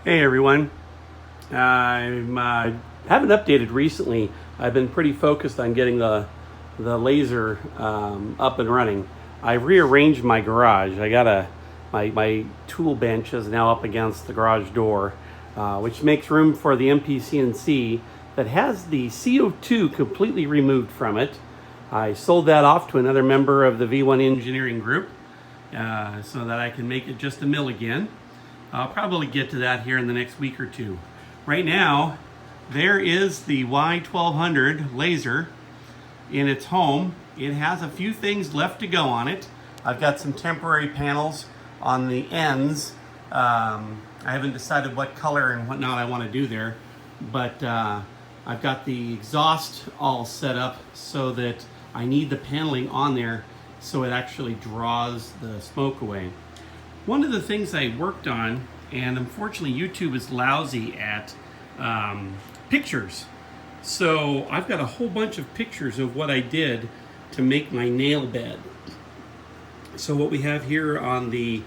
Hey everyone, I haven't updated recently. I've been pretty focused on getting the laser up and running. I rearranged my garage. I got my tool bench is now up against the garage door, which makes room for the MPCNC that has the CO2 completely removed from it. I sold that off to another member of the V1 engineering group so that I can make it just a mill again. I'll probably get to that here in the next week or two. Right now, there is the Y-1200 laser in its home. It has a few things left to go on it. I've got some temporary panels on the ends. I haven't decided what color and whatnot I want to do there, but I've got the exhaust all set up so that I need the paneling on there so it actually draws the smoke away. One of the things I worked on, and unfortunately YouTube is lousy at pictures, so I've got a whole bunch of pictures of what I did to make my nail bed. So what we have here on the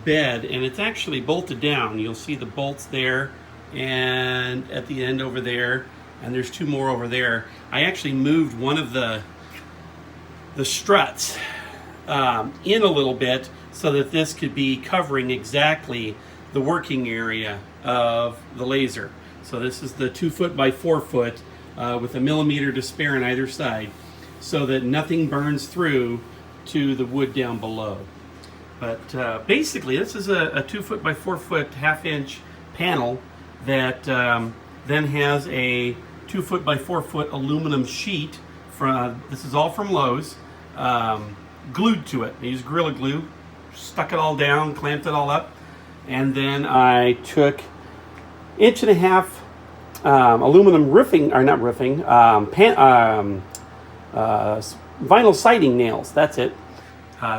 bed, and it's actually bolted down. You'll see the bolts there and at the end over there, and there's two more over there. I actually moved one of the struts in a little bit so that this could be covering exactly the working area of the laser. So this is the 2 foot by 4 foot with 1 millimeter to spare on either side so that nothing burns through to the wood down below. But basically this is a 2 foot by 4 foot 1/2 inch panel that then has a 2 foot by 4 foot aluminum sheet from, this is all from Lowe's, glued to it. I used Gorilla Glue, stuck it all down, clamped it all up, and then I took 1.5 inch aluminum roofing, or not roofing, vinyl siding nails. That's it.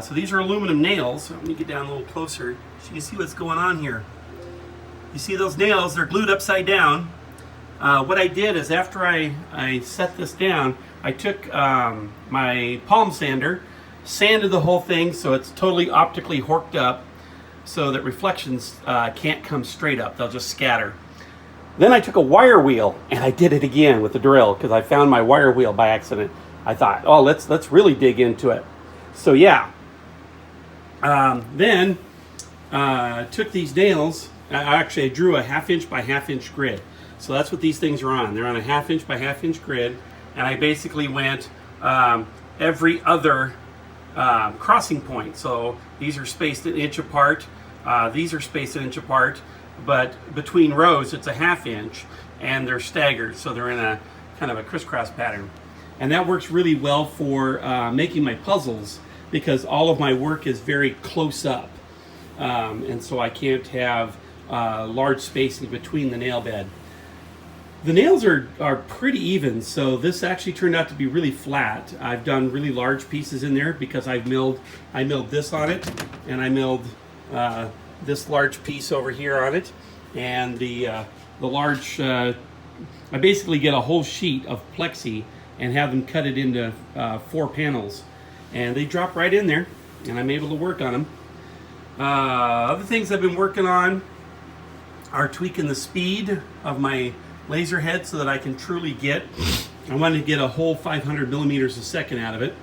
So these are aluminum nails. Let me get down a little closer so you can see what's going on here. You see those nails? They're glued upside down. What I did is after I set this down, I took my palm sander, sanded the whole thing so it's totally optically horked up so that reflections can't come straight up, they'll just scatter. Then I took a wire wheel and I did it again with the drill because I found my wire wheel by accident. I thought, oh, let's really dig into it. So yeah, then took these nails. Actually, I drew a 1/2 inch by 1/2 inch grid. So that's what these things are on. They're on a 1/2 inch by 1/2 inch grid, and I basically went every other crossing point. So these are spaced an inch apart. These are spaced an inch apart, but between rows it's a 1/2 inch, and they're staggered, so they're in a kind of a crisscross pattern. And that works really well for making my puzzles because all of my work is very close up, and so I can't have large spacing between the nail bed. The nails are pretty even, so this actually turned out to be really flat. I've done really large pieces in there because I milled this on it, and I milled this large piece over here on it, and the large. I basically get a whole sheet of plexi and have them cut it into 4 panels, and they drop right in there, and I'm able to work on them. Other things I've been working on are tweaking the speed of my laser head so that I can truly get, I wanted to get a whole 500 millimeters a second out of it.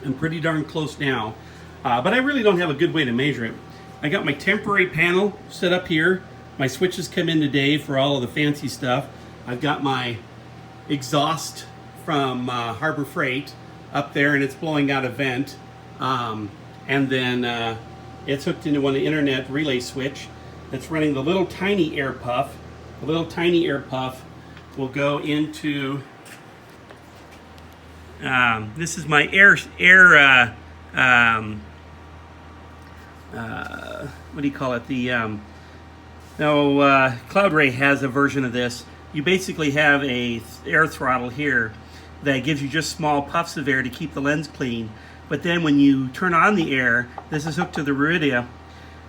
I'm pretty darn close now, but I really don't have a good way to measure it. I got my temporary panel set up here. My switches come in today for all of the fancy stuff. I've got my exhaust from Harbor Freight up there, and it's blowing out a vent. And then it's hooked into an internet relay switch that's running the little tiny air puff. The little tiny air puff will go into, this is my what do you call it? Cloud Ray has a version of this. You basically have a air throttle here that gives you just small puffs of air to keep the lens clean. But then when you turn on the air, this is hooked to the Iridia.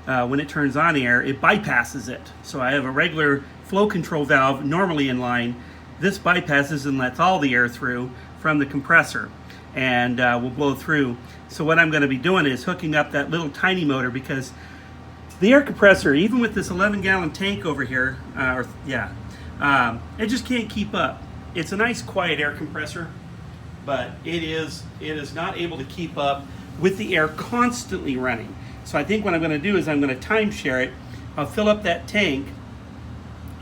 When it turns on air, it bypasses it. So I have a regular flow control valve normally in line. This bypasses and lets all the air through from the compressor and will blow through. So what I'm going to be doing is hooking up that little tiny motor because The air compressor, even with this 11-gallon tank over here, it just can't keep up. It's a nice quiet air compressor, but it is not able to keep up with the air constantly running. So I think what I'm going to do is I'm going to timeshare it. I'll fill up that tank,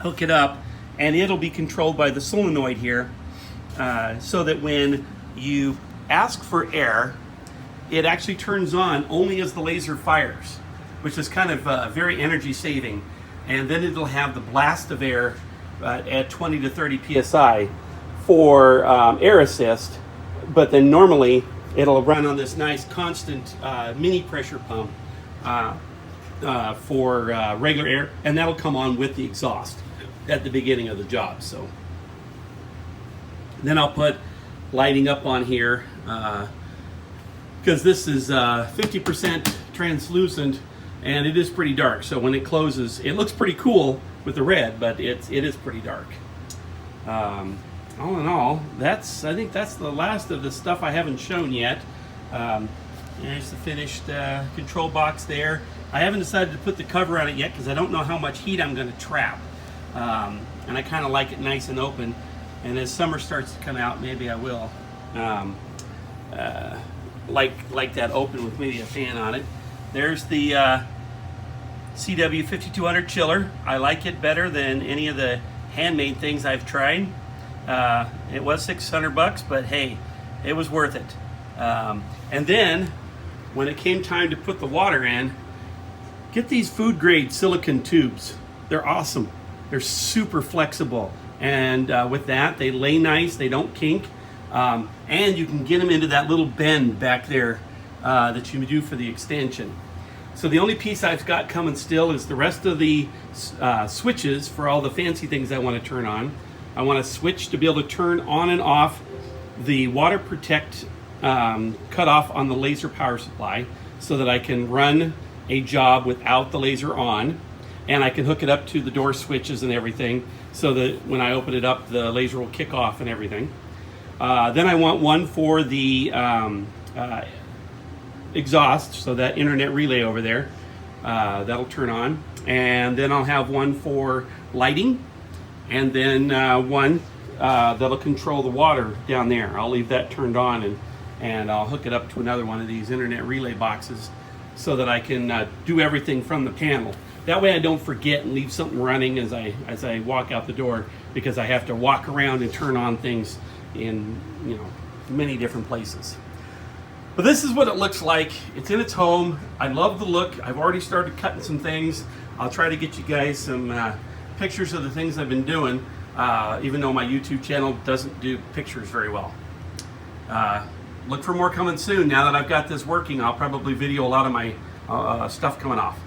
hook it up, and it'll be controlled by the solenoid here, so that when you ask for air, it actually turns on only as the laser fires, which is kind of very energy saving. And then it'll have the blast of air at 20 to 30 psi for air assist, but then normally it'll run on this nice constant mini pressure pump for regular air, and that'll come on with the exhaust at the beginning of the job. So then I'll put lighting up on here, because this is 50% translucent and it is pretty dark. So when it closes, it looks pretty cool with the red, but it is pretty dark. All in all, I think that's the last of the stuff I haven't shown yet. There's the finished control box there. I haven't decided to put the cover on it yet because I don't know how much heat I'm going to trap. And I kind of like it nice and open. And as summer starts to come out, maybe I will like that open with maybe a fan on it. There's the CW-5200 chiller. I like it better than any of the handmade things I've tried. It was $600, but hey, it was worth it. And then when it came time to put the water in, get these food grade silicone tubes. They're awesome. They're super flexible, and with that they lay nice, they don't kink, and you can get them into that little bend back there that you do for the extension. So the only piece I've got coming still is the rest of the switches for all the fancy things I want to turn on. I want to switch to be able to turn on and off the water protect cutoff on the laser power supply, so that I can run a job without the laser on, and I can hook it up to the door switches and everything, so that when I open it up, the laser will kick off and everything. Then I want one for the exhaust, so that internet relay over there, that'll turn on. And then I'll have one for lighting, and then one that'll control the water down there. I'll leave that turned on, and I'll hook it up to another one of these internet relay boxes, so that I can do everything from the panel. That way I don't forget and leave something running as I walk out the door, because I have to walk around and turn on things in many different places. But this is what it looks like. It's in its home. I love the look. I've already started cutting some things. I'll try to get you guys some pictures of the things I've been doing, even though my YouTube channel doesn't do pictures very well. Look for more coming soon. Now that I've got this working, I'll probably video a lot of my stuff coming off.